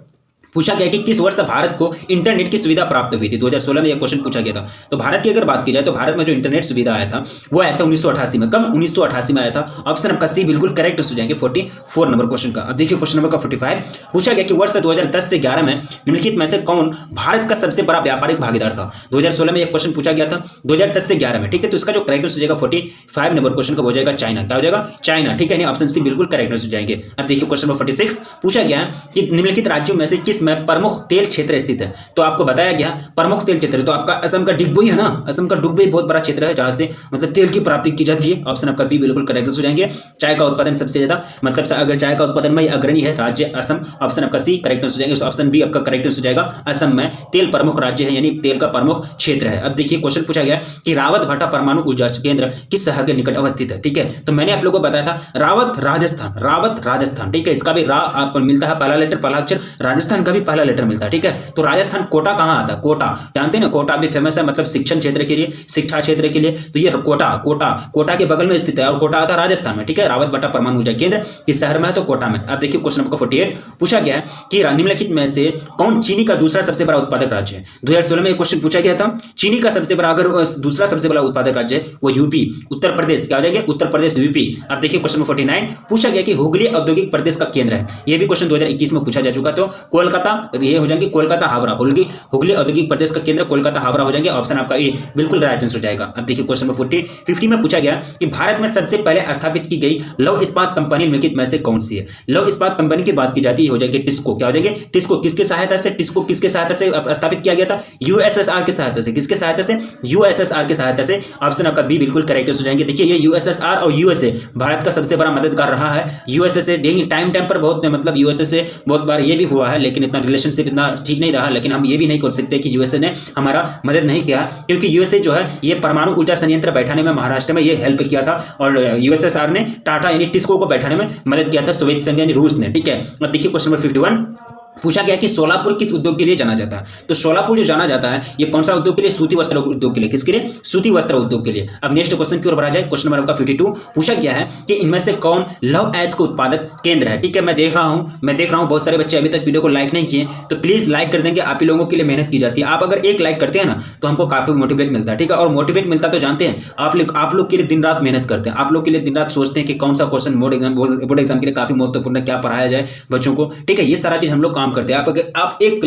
पूछा गया कि किस वर्ष भारत को इंटरनेट की सुविधा प्राप्त हुई थी? 2016 में यह क्वेश्चन पूछा गया था। तो भारत की अगर बात की जाए तो भारत में जो इंटरनेट सुविधा आया था वो आया था 1988 में। कब? 1988 में आया था। ऑप्शन आपका सी बिल्कुल करेक्ट हो जाएंगे 44 नंबर क्वेश्चन का। अब देखिए क्वेश्चन नंबर 45 पूछा गया कि वर्ष 2010 से 11 में निम्नलिखित में से कौन भारत का सबसे बड़ा व्यापारिक भागीदार था? 2016 में यह क्वेश्चन पूछा गया था 2010 से 11 में, ठीक है। तो इसका जो करेक्ट हो जाएगा 45 नंबर क्वेश्चन का हो जाएगा चाइना। क्या हो जाएगा? चाइना, ठीक है। ऑप्शन सी बिल्कुल करेक्ट हो जाएंगे। अब देखिए क्वेश्चन नंबर 46 पूछा गया कि निम्नलिखित राज्यों में से किस में प्रमुख तेल क्षेत्र स्थित है? तो आपको बताया गया प्रमुख तेल क्षेत्र, तो आपका असम का डिगबोई है ना, असम का डिगबोई बहुत बड़ा क्षेत्र है जहां से मतलब तेल की प्राप्ति की जाती है। ऑप्शन आपका बी बिल्कुल करेक्ट हो जाएंगे। चाय का उत्पादन सबसे ज्यादा, मतलब अगर चाय का उत्पादन में अग्रणी है राज्य असम, ऑप्शन आपका सी करेक्ट हो जाएंगे। ऑप्शन बी आपका करेक्ट हो जाएगा। असम में तेल प्रमुख राज्य है, यानी तेल का प्रमुख क्षेत्र है। अब देखिए क्वेश्चन पूछा गया कि रावत भाटा परमाणु ऊर्जा केंद्र किस शहर के निकट अवस्थित है? ठीक है, तो मैंने आप लोगों को बताया था रावत राजस्थान, ठीक है। इसका भी रा आपको मिलता है पहला लेटर, पहला अक्षर, राजस्थान का भी पहला लेटर मिलता है, ठीक है। तो राजस्थान कोटा कहां आता है? कोटा जानते हैं ना, कोटा भी फेमस है मतलब शिक्षण क्षेत्र के लिए, शिक्षा क्षेत्र के लिए। तो ये कोटा के बगल में स्थित है और कोटा आता है राजस्थान में, ठीक है। रावत भाटा परमाणु ऊर्जा केंद्र इस शहर में है, तो कोटा में। अब देखिए क्वेश्चन नंबर 48 पूछा गया है कि निम्नलिखित में से कौन चीनी का दूसरा सबसे बड़ा उत्पादक राज्य है? 2016 में क्वेश्चन पूछा गया था चीनी का सबसे बड़ा अगर दूसरा सबसे बड़ा उत्पादक राज्य है वो यूपी, उत्तर प्रदेश। क्या हो जाएगा? उत्तर प्रदेश, यूपी। अब देखिए क्वेश्चन नंबर 49 पूछा गया कि हुगली औद्योगिक प्रदेश का केंद्र है। यह भी क्वेश्चन 2021 में पूछा जा चुका। तो कोलकाता, ये हो जाएंगे कोलकाता हावड़ा, हुगली औद्योगिक प्रदेश का केंद्र कोलकाता हावड़ा हो जाएंगे। ऑप्शन आपका ए बिल्कुल राइट आंसर हो जाएगा। अब देखिए क्वेश्चन नंबर 50 में पूछा गया कि भारत में सबसे पहले स्थापित की गई लौह इस्पात कंपनी निम्नलिखित में से कौन सी है? लौह इस्पात कंपनी की बात की जाती है हो जाएगी टिस्को। क्या हो जाएगी? टिस्को। किसके सहायता से? टिस्को किसके सहायता से स्थापित किया गया था? यूएसएसआर की सहायता से। किसके सहायता से? यूएसएसआर की सहायता से। ऑप्शन आपका बी बिल्कुल करेक्ट हो जाएंगे। देखिए ये यूएसएसआर और यूएसए भारत का सबसे बड़ा मददगार रहा है। यूएसए से टाइम पर बहुत मतलब यूएसए से बहुत बार ये भी हुआ है, लेकिन इतना रिलेशनशिप इतना ठीक नहीं रहा। लेकिन हम ये भी नहीं कर सकते कि यूएसए ने हमारा मदद नहीं किया, क्योंकि यूएसए जो है ये परमाणु ऊर्जा संयंत्र बैठाने में महाराष्ट्र में ये हेल्प किया था और यूएसएसआर ने टाटा यानी टिस्को को बैठाने में मदद किया था सोवियत संघ यानी रूस ने, ठीक है। अब देखिए क्वेश्चन नंबर 51 पूछा गया कि सोलापुर किस उद्योग के लिए जाना जाता है? तो सोलापुर जो जाना जाता है ये कौन सा उद्योग के लिए? सूती वस्त्र उद्योग के लिए। किसके लिए? सूती वस्त्र उद्योग के लिए। अब नेक्स्ट क्वेश्चन की ओर बढ़ा जाए। क्वेश्चन नंबर आपका 52 पूछा गया है कि इनमें से कौन लौह अयस्क का उत्पादक केंद्र है? ठीक है, मैं देख रहा हूं बहुत सारे बच्चे अभी तक वीडियो को लाइक नहीं किए, तो प्लीज लाइक कर देंगे। आप ही लोगों के लिए मेहनत की जाती है। आप अगर एक लाइक करते हैं ना तो हमको काफी मोटिवेट मिलता है, ठीक है। और मोटिवेट मिलता तो जानते हैं आप लोग के लिए दिन रात मेहनत करते हैं, आप लोग के लिए दिन रात सोचते हैं कि कौन सा क्वेश्चन बोर्ड एग्जाम के लिए काफी महत्वपूर्ण है, क्या पढ़ाया जाए बच्चों को, ठीक है। ये सारा चीज हम लोग काम करते हैं। आप एक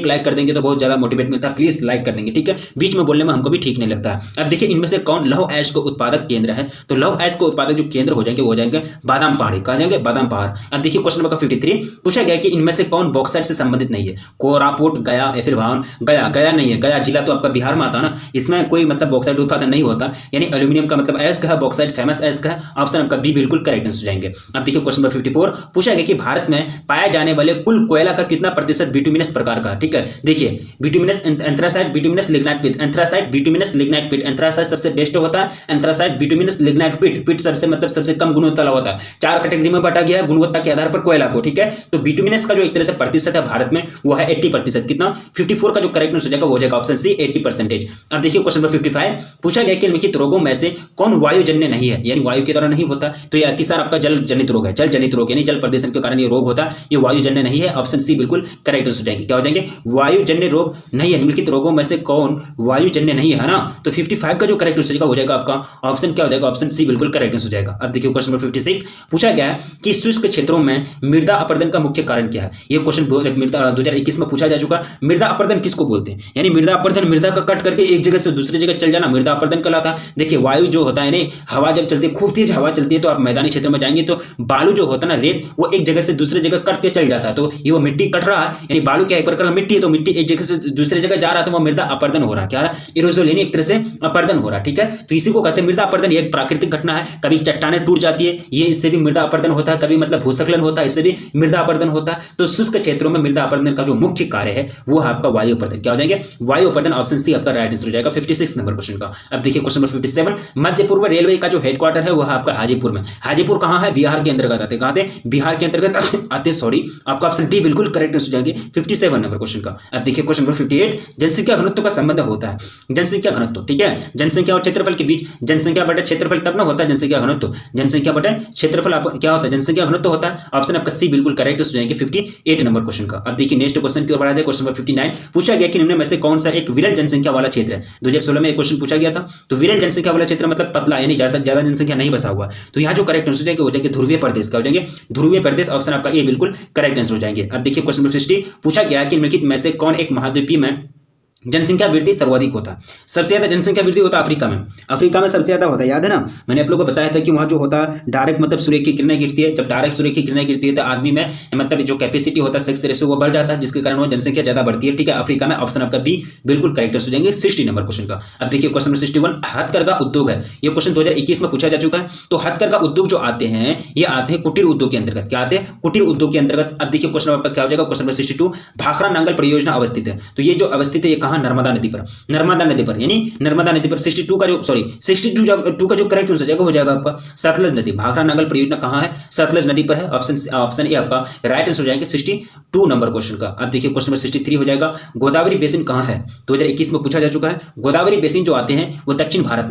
लाइक कर देंगे तो बहुत ज्यादा मोटिवेट मिलता है। प्लीज लाइक कर देंगे, ठीक है। बीच में बोलने में हमको भी ठीक नहीं लगता है। अब देखिए इनमें से कौन लौह अयस्क का उत्पादक केंद्र है? तो लौह अयस्क का उत्पादक जो केंद्र हो जाएंगे वो हो जाएंगे बादाम पहाड़ी। कहा जाएंगे बादाम पहाड़। अब देखिए क्वेश्चन नंबर 53 पूछा गया कि इनमें से कौन बॉक्साइट से संबंधित नहीं है? कोरापुट, गया या फिर भावन। गया नहीं है। गया जिला तो आपका बिहार में आता ना, इसमें कोई मतलब बॉक्साइट उत्पादन नहीं होता, यानी एल्यूमिनियम का मतलब अयस्क है, बॉक्साइट फेमस अयस्क है। ऑप्शन आपका बी बिल्कुल करेक्ट हो जाएंगे। अब देखिए क्वेश्चन नंबर 54 पूछा गया कि भारत में पाया जाने वाले कुल कोयला का कितना प्रतिशत बिटुमिनस प्रकार का? ठीक है, देखिए बिटुमिनस, एंथ्रासाइट, बिटुमिनस, लिग्नाइट पिट। एंथ्रासाइट, बिटुमिनस, लिग्नाइट पिट। एंथ्रासाइट सबसे बेस्ट होता है। एंथ्रासाइट, बिटुमिनस, लिग्नाइट पिट। पिट सबसे मतलब सबसे कम गुणवत्ता वाला होता है। 4 कैटेगरी में बांटा गया है गुणवत्ता के आधार पर कोयला को, ठीक है। तो बिटुमिनस का जो एक तरह से प्रतिशत है भारत में वो है 80%। कितना? 54 का जो करेक्ट हो जाएगा वो हो जाएगा ऑप्शन सी 80%। अब देखिए क्वेश्चन नंबर 55 पूछा गया कि निम्नलिखित रोगों में से कौन वायुजन्य नहीं है, यानी वायु के द्वारा नहीं होता? तो ये अतिसार आपका जल जनित रोग है। जल जनित रोग यानी जल प्रदूषण के कारण ये रोग होता है, ये वायुजन्य नहीं है। ऑप्शन सी बिल्कुल करेक्ट हो जाएंगे। क्या हो जाएंगे? वायुजन्य रोग नहीं है। निम्नलिखित रोगों में से कौन वायुजन्य नहीं है ना? तो 55 का जो करेक्ट हो जाएगा आपका ऑप्शन क्या हो जाएगा? ऑप्शन सी बिल्कुल करेक्ट हो जाएगा। अब देखिए क्वेश्चन नंबर 56 पूछा गया है कि शुष्क क्षेत्रों में मृदा अपरदन का मुख्य कारण क्या है? ये क्वेश्चन 2021 में पूछा जा चुका। मृदा अपरदन किसको बोलते हैं? यानी मृदा अपरदन मृदा का कट करके एक जगह से दूसरी जगह चल जाना मृदा अपरदन कहलाता है। देखिए वायु जो होता है ना, हवा जब चलती है, खूब तेज हवा चलती है, तो आप मैदानी क्षेत्र में जाएंगे तो बालू जो होता है ना, रेत, वो एक जगह से दूसरी जगह कट के चल जाता है। तो ये वो मिट्टी कट रहा है, यानी बालू क्या एक प्रकार मिट्टी है, तो मिट्टी एक जगह से दूसरी जगह जा रहा है तो वो मृदा अपरदन हो रहा है। क्या रहा? इरोजन, यानी एक तरह से अपरदन हो रहा है, ठीक है। तो इसी को कहते हैं मृदा अपरदन। ये एक प्राकृतिक घटना है। कभी चट्टानें टूट जाती है, ये इससे भी मृदा अपरदन होता है। कभी मतलब भूस्खलन होता है, इससे भी मृदा अपरदन होता है। तो शुष्क क्षेत्रों में मृदा अपरदन का जो मुख्य कार्य है वो है आपका वायु अपरदन। क्या हो जाएंगे? वायु अपरदन। ऑप्शन सी आपका राइट आंसर हो जाएगा 56 नंबर क्वेश्चन का। अब देखिए क्वेश्चन नंबर 57 मध्य पूर्व रेलवे का जो हेडक्वार्टर है वो है आपका हाजीपुर में। हाजीपुर कहां है? बिहार के अंतर्गत आते। कहां आते? बिहार के अंतर्गत आते। सॉरी, आपका ऑप्शन डी बिल्कुल बिल्कुल करेक्ट आंसर हो जाएंगे 57 नंबर क्वेश्चन का। अब देखिए क्वेश्चन नंबर 58, जनसंख्या घनत्व का संबंध होता है। जनसंख्या घनत्व, ठीक है, जनसंख्या और क्षेत्रफल के बीच, जनसंख्या बटे क्षेत्रफल तब ना होता है जनसंख्या घनत्व, जनसंख्या बटे क्षेत्रफल क्या होता है, जनसंख्या घनत्व होता है। ऑप्शन आपका सी बिल्कुल करेक्ट हो जाएंगे 58 नंबर क्वेश्चन का। अब देखिए नेक्स्ट क्वेश्चन की ओर बढ़ा जाए। क्वेश्चन नंबर 59 पूछा गया कि निम्न में से कौन सा एक विरल जनसंख्या वाला क्षेत्र है। 2016 में एक क्वेश्चन पूछा गया था। तो विरल जनसंख्या वाला क्षेत्र मतलब पतला, यानी ज्यादा जनसंख्या नहीं बसा हुआ। तो यहाँ जो करेक्ट आंसर हो जाएंगे ध्रुवीय प्रदेश का हो जाएंगे, ध्रुवीय प्रदेश। ऑप्शन आपका ए बिल्कुल करेक्ट आंसर हो जाएंगे। अब देखिए क्वेश्चन नंबर 60 पूछा गया कि निम्नलिखित में से कौन एक महाद्वीपीय में जनसंख्या वृद्धि सर्वाधिक होता है। सबसे ज्यादा जनसंख्या वृद्धि होता है अफ्रीका में, अफ्रीका में सबसे ज्यादा होता है, याद है ना, मैंने आप लोगों को बताया था कि वहां जो होता है डायरेक्ट मतलब सूर्य की किरणें गिरती है, जब डायरेक्ट सूर्य की किरणें गिरती है तो आदमी में मतलब जो कैपेसिटी होता है सेक्स रेशियो वो बढ़ जाता है, जिसके कारण वो जनसंख्या ज्यादा बढ़ती है, ठीक है, अफ्रीका में। ऑप्शन आपका बी बिल्कुल करेक्ट हो जाएंगे 60 नंबर क्वेश्चन का। अब देखिए क्वेश्चन नंबर 61 हथकरघा उद्योग है, ये क्वेश्चन 2021 में पूछा जा चुका है। तो हथकरघा उद्योग जो आते हैं ये आते हैं कुटीर उद्योग के अंतर्गत, क्या आते हैं, कुटीर उद्योग के अंतर्गत। अब देखिए क्वेश्चन आपका क्या हो जाएगा, क्वेश्चन नंबर 62 भाखड़ा नांगल परियोजना अवस्थित है। तो ये जो अवस्थित है ये कहां, नर्मदा नदी पर, नर्मदा नदी पर, यानी नर्मदा नदी पर। 62 का जो करेक्ट आंसर हो जाएगा आपका सतलज नदी। भाखड़ा नांगल परियोजना कहां है, सतलज नदी पर है। ऑप्शन ए आपका राइट आंसर हो जाएगा 62 नंबर क्वेश्चन का। अब देखिए क्वेश्चन नंबर 63 हो जाएगा, गोदावरी बेसिन कहां है, 2021 में पूछा जा चुका है। गोदावरी बेसिन जो आते हैं वो दक्षिण भारत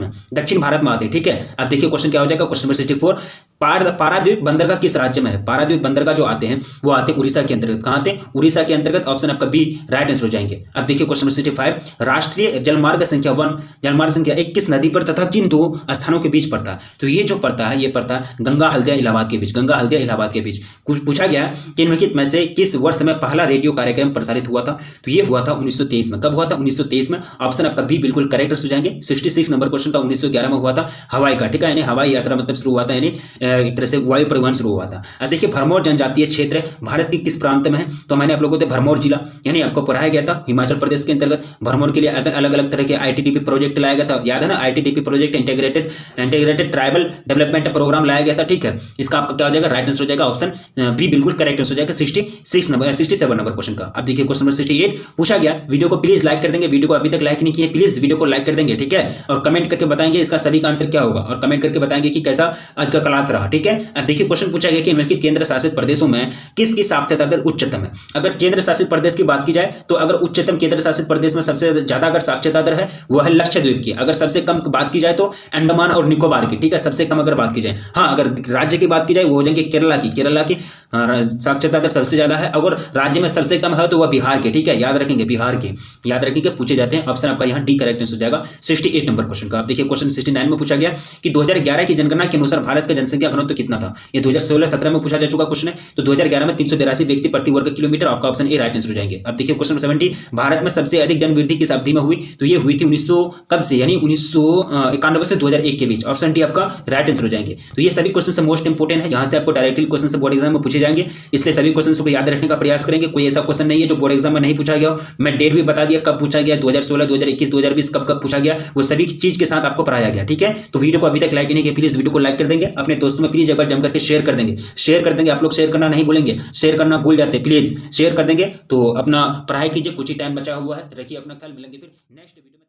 में आते हैं, ठीक है। अब देखिए क्वेश्चन क्या हो जाएगा, क्वेश्चन नंबर 64 पाराद्वीप बंदरगाह किस राज्य में है। पाराद्वीप बंदरगाह जो आते हैं वो आते हैं उड़ीसा के अंतर्गत, कहां आते हैं, उड़ीसा के अंतर्गत। ऑप्शन आपका बी राइट आंसर हो जाएंगे। अब देखिए क्वेश्चन नंबर 65 राष्ट्रीय जलमार्ग संख्या 1 जलमार्ग संख्या 1 किस नदी पर तथा किन दो स्थानों के बीच पड़ता है। तो ये जो पड़ता है ये पड़ता है गंगा हल्दिया इलाहाबाद के बीच, गंगा हल्दिया इलाहाबाद के बीच। कुछ पूछा गया कि निम्नलिखित में से किस वर्ष में पहला रेडियो कार्यक्रम प्रसारित हुआ था। तो ये हुआ था 1923 में। कब हुआ था, 1923 में। ऑप्शन आपका बी बिल्कुल करेक्ट हो जाएंगे 66 नंबर क्वेश्चन का। 1911 में हुआ था हवाई का, ठीक है, यानी हवाई यात्रा मतलब शुरू हुआ था, यानी एक तरह से वायु परिवहन शुरू हुआ था। अब देखिए भरमौर जनजातीय क्षेत्र भारत के किस प्रांत में है। तो मैंने आप लोगों को भरमौर जिला यानी आपको पढ़ाया गया था हिमाचल प्रदेश के अंतर्गत। भरमौर के लिए अलग अलग तरह के आईटीडीपी प्रोजेक्ट लाया गया था, याद है ना, ITDP project integrated tribal development programme लाया गया था, ठीक है। इसका आपका क्या हो जाएगा, राइट आंसर हो जाएगा ऑप्शन बी बिल्कुल करेक्ट आंसर हो जाएगा 67 नंबर क्वेश्चन का। अब देखिए क्वेश्चन नंबर 68 पूछा गया, वीडियो को प्लीज लाइक कर देंगे, वीडियो को अभी तक लाइक नहीं किया प्लीज वीडियो को लाइक कर देंगे, ठीक है, और कमेंट करके बताएंगे इसका सभी का आंसर क्या होगा, और कमेंट करके बताएंगे कि कैसा आज का क्लास रहा, ठीक है। अब देखिए क्वेश्चन पूछा गया कि निम्नलिखित केंद्र शासित प्रदेशों में किसकी साक्षरता दर उच्चतम है। अगर केंद्र शासित प्रदेश की बात की जाए तो अगर उच्चतम केंद्र शासित प्रदेश में सबसे ज्यादा अगर साक्षरता दर है वो है लक्षद्वीप की। अगर सबसे कम बात की जाए तो अंडमान और निकोबार की, ठीक है, सबसे कम अगर बात की जाए। हाँ, अगर राज्य की बात की जाए वो हो जाएंगे केरला की साक्षरता दर सबसे ज्यादा है। अगर राज्य में सबसे कम है तो वह बिहार के, ठीक है, याद रखेंगे बिहार के, याद रखेंगे, पूछे जाते हैं। ऑप्शन आपका यहाँ डी करेक्ट हो जाएगा 68 नंबर क्वेश्चन का। आप देखिए क्वेश्चन 69 में पूछा गया कि 2011 की जनगणना के अनुसार भारत का जनसंख्या घनत्व कितना था। ये 2016-17 में पूछा जा चुका क्वेश्चन है। तो 2011 में 382 व्यक्ति प्रति वर्ग किलोमीटर, आपका ऑप्शन ए राइट आंसर हो जाएंगे। अब देखिए क्वेश्चन 70 भारत में सबसे अधिक जनवृद्धि किस अवधि में हुई। तो ये हुई थी 1900 कब से, यानी 1991 से 2001 के बीच। ऑप्शन डी आपका राइट आंसर हो जाएंगे। तो ये सभी क्वेश्चन मोस्ट इंपोर्टेंट है, जहां से आपको डायरेक्टली क्वेश्चन बोर्ड एग्जाम में पूछे जाएंगे, इसलिए सभी क्वेश्चन को याद रखने का प्रयास करेंगे। कोई ऐसा क्वेश्चन नहीं है जो बोर्ड एग्जाम में नहीं पूछा गया हो। मैं डेट भी बता दिया कब पूछा गया, 2016, 2021, 2020 कब कब पूछा गया, वो सभी चीज के साथ आपको पढ़ाया गया, ठीक है। तो वीडियो को अभी तक लाइक नहीं किया प्लीज वीडियो को लाइक कर देंगे, अपने दोस्तों में प्लीज एक बार जम करके शेयर कर देंगे। आप लोग शेयर करना नहीं भूलेंगे, शेयर करना भूल जाते प्लीज शेयर कर देंगे। तो अपना पढ़ाई कीजिए, कुछ ही टाइम बचा हुआ है, रखिए अपना ख्याल, मिलेंगे फिर नेक्स्ट वीडियो में।